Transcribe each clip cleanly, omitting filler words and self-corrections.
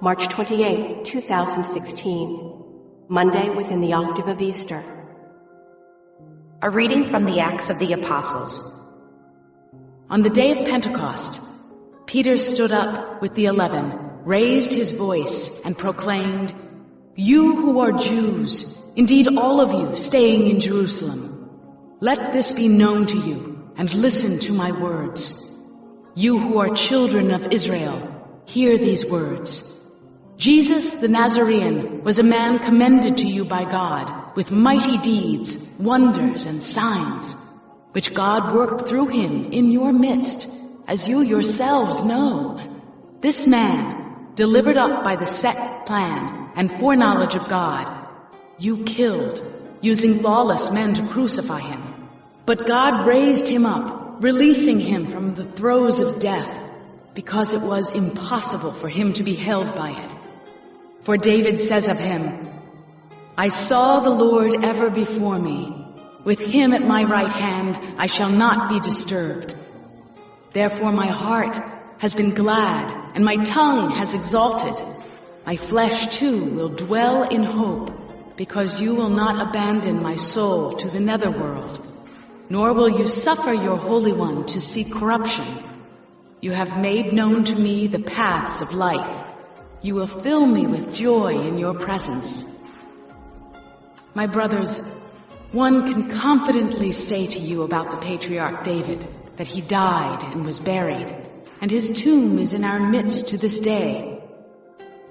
March 28, 2016, Monday within the octave of Easter. A reading from the Acts of the Apostles. On the day of Pentecost, Peter stood up with the 11, raised his voice, and proclaimed, "You who are Jews, indeed all of you staying in Jerusalem, let this be known to you, and listen to my words. You who are children of Israel, hear these words. Jesus the Nazarene was a man commended to you by God with mighty deeds, wonders, and signs, which God worked through him in your midst, as you yourselves know. This man, delivered up by the set plan and foreknowledge of God, you killed, using lawless men to crucify him. But God raised him up, releasing him from the throes of death, because it was impossible for him to be held by it. For David says of him, 'I saw the Lord ever before me. With him at my right hand I shall not be disturbed. Therefore my heart has been glad, and my tongue has exulted. My flesh too will dwell in hope, because you will not abandon my soul to the netherworld, nor will you suffer your Holy One to see corruption. You have made known to me the paths of life. You will fill me with joy in your presence.' My brothers, one can confidently say to you about the patriarch David that he died and was buried, and his tomb is in our midst to this day.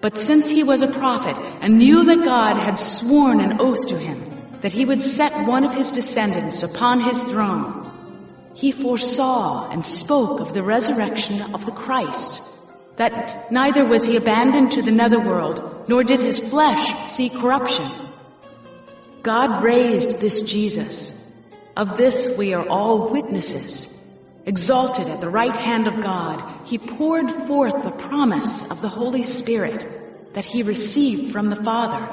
But since he was a prophet and knew that God had sworn an oath to him that he would set one of his descendants upon his throne, he foresaw and spoke of the resurrection of the Christ, that neither was he abandoned to the netherworld, nor did his flesh see corruption. God raised this Jesus. Of this we are all witnesses. Exalted at the right hand of God, he poured forth the promise of the Holy Spirit that he received from the Father,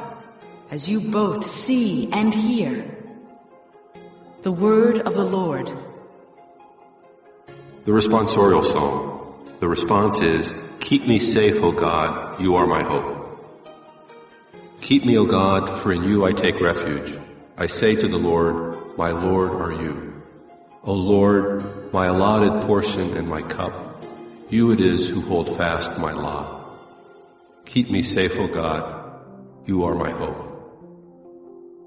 as you both see and hear. The word of the Lord. The responsorial psalm. The response is, "Keep me safe, O God, you are my hope." Keep me, O God, for in you I take refuge. I say to the Lord, my Lord are you. O Lord, my allotted portion and my cup, you it is who hold fast my lot. Keep me safe, O God, you are my hope.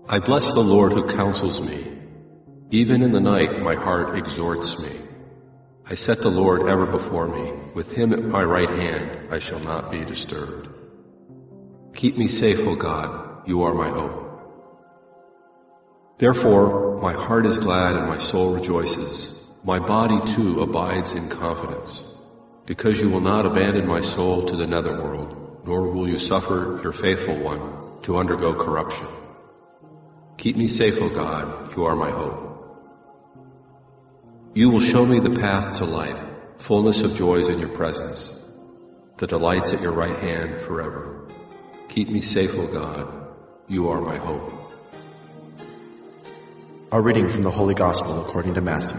I bless the Lord who counsels me. Even in the night my heart exhorts me. I set the Lord ever before me. With him at my right hand I shall not be disturbed. Keep me safe, O God, you are my hope. Therefore my heart is glad and my soul rejoices. My body too abides in confidence, because you will not abandon my soul to the netherworld, nor will you suffer your faithful one to undergo corruption. Keep me safe, O God, you are my hope. You will show me the path to life, fullness of joys in your presence, the delights at your right hand forever. Keep me safe, O God, you are my hope. A reading from the Holy Gospel according to Matthew.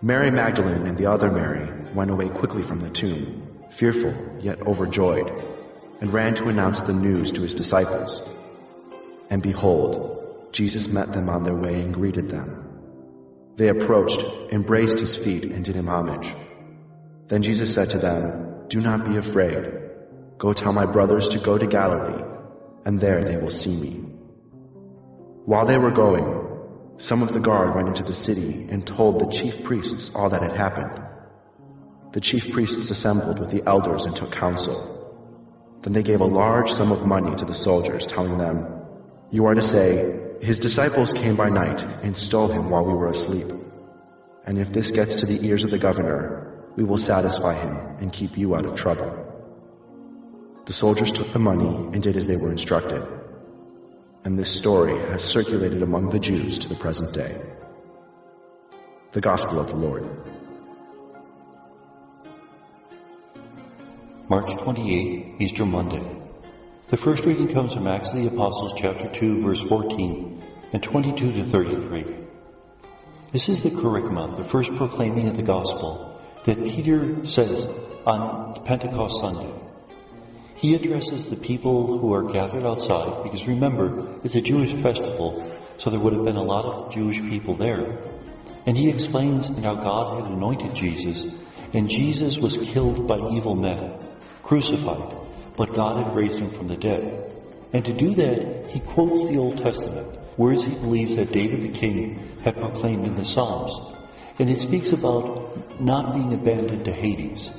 Mary Magdalene and the other Mary went away quickly from the tomb, fearful yet overjoyed, and ran to announce the news to his disciples. And behold, Jesus met them on their way and greeted them. They approached, embraced his feet, and did him homage. Then Jesus said to them, "Do not be afraid. Go tell my brothers to go to Galilee, and there they will see me." While they were going, some of the guard went into the city and told the chief priests all that had happened. The chief priests assembled with the elders and took counsel. Then they gave a large sum of money to the soldiers, telling them, "You are to say, 'His disciples came by night and stole him while we were asleep. And if this gets to the ears of the governor, we will satisfy him and keep you out of trouble.'" The soldiers took the money and did as they were instructed. And this story has circulated among the Jews to the present day. The Gospel of the Lord. March 28, Easter Monday. The first reading comes from Acts of the Apostles chapter 2, verse 14 and 22 to 33. This is the kerygma, the first proclaiming of the gospel, that Peter says on Pentecost Sunday. He addresses the people who are gathered outside, because remember, it's a Jewish festival, so there would have been a lot of Jewish people there. And he explains how God had anointed Jesus, and Jesus was killed by evil men, crucified, but God had raised him from the dead. And to do that, he quotes the Old Testament, words he believes that David the king had proclaimed in the Psalms. And it speaks about not being abandoned to Hades.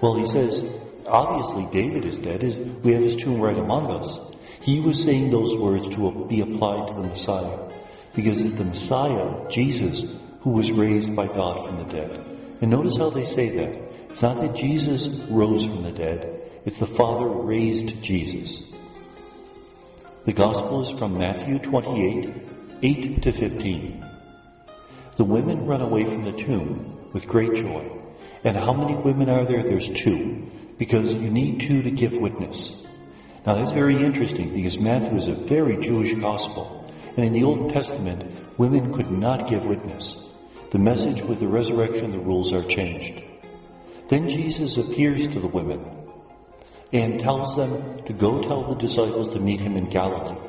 Well, he says, obviously David is dead, we have his tomb right among us. He was saying those words to be applied to the Messiah, because it's the Messiah, Jesus, who was raised by God from the dead. And notice how they say that. It's not that Jesus rose from the dead, it's the Father raised Jesus. The Gospel is from Matthew 28, 8 to 15. The women run away from the tomb with great joy. And how many women are there? There's 2, because you need 2 to give witness. Now that's very interesting, because Matthew is a very Jewish gospel. And in the Old Testament, women could not give witness. The message with the resurrection, the rules are changed. Then Jesus appears to the women and tells them to go tell the disciples to meet him in Galilee.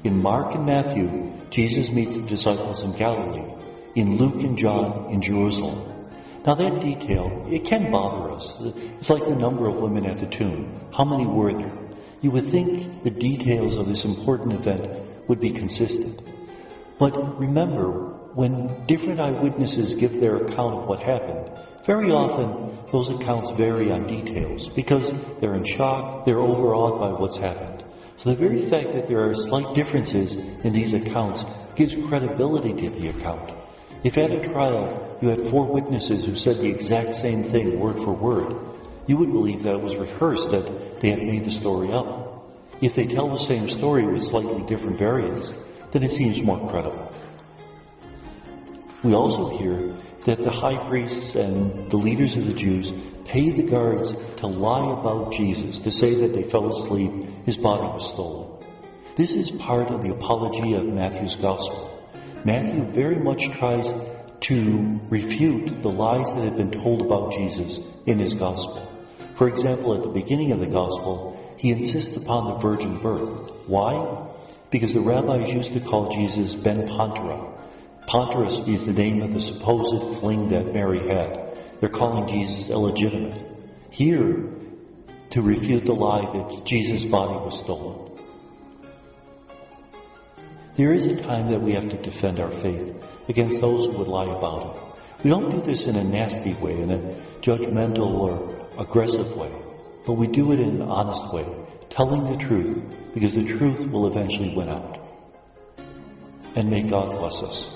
In Mark and Matthew, Jesus meets the disciples in Galilee. In Luke and John, in Jerusalem. Now that detail, it can bother us. It's like the number of women at the tomb. How many were there? You would think the details of this important event would be consistent. But remember, when different eyewitnesses give their account of what happened, very often those accounts vary on details because they're in shock, they're overawed by what's happened. So the very fact that there are slight differences in these accounts gives credibility to the account. If at a trial you had 4 witnesses who said the exact same thing word for word, you would believe that it was rehearsed, that they had made the story up. If they tell the same story with slightly different variants, then it seems more credible. We also hear that the high priests and the leaders of the Jews paid the guards to lie about Jesus, to say that they fell asleep, his body was stolen. This is part of the apology of Matthew's gospel. Matthew very much tries to refute the lies that had been told about Jesus in his gospel. For example, at the beginning of the gospel, he insists upon the virgin birth. Why? Because the rabbis used to call Jesus Ben Pantera. Ponterus is the name of the supposed fling that Mary had. They're calling Jesus illegitimate. Here, to refute the lie that Jesus' body was stolen. There is a time that we have to defend our faith against those who would lie about it. We don't do this in a nasty way, in a judgmental or aggressive way, but we do it in an honest way, telling the truth, because the truth will eventually win out. And may God bless us.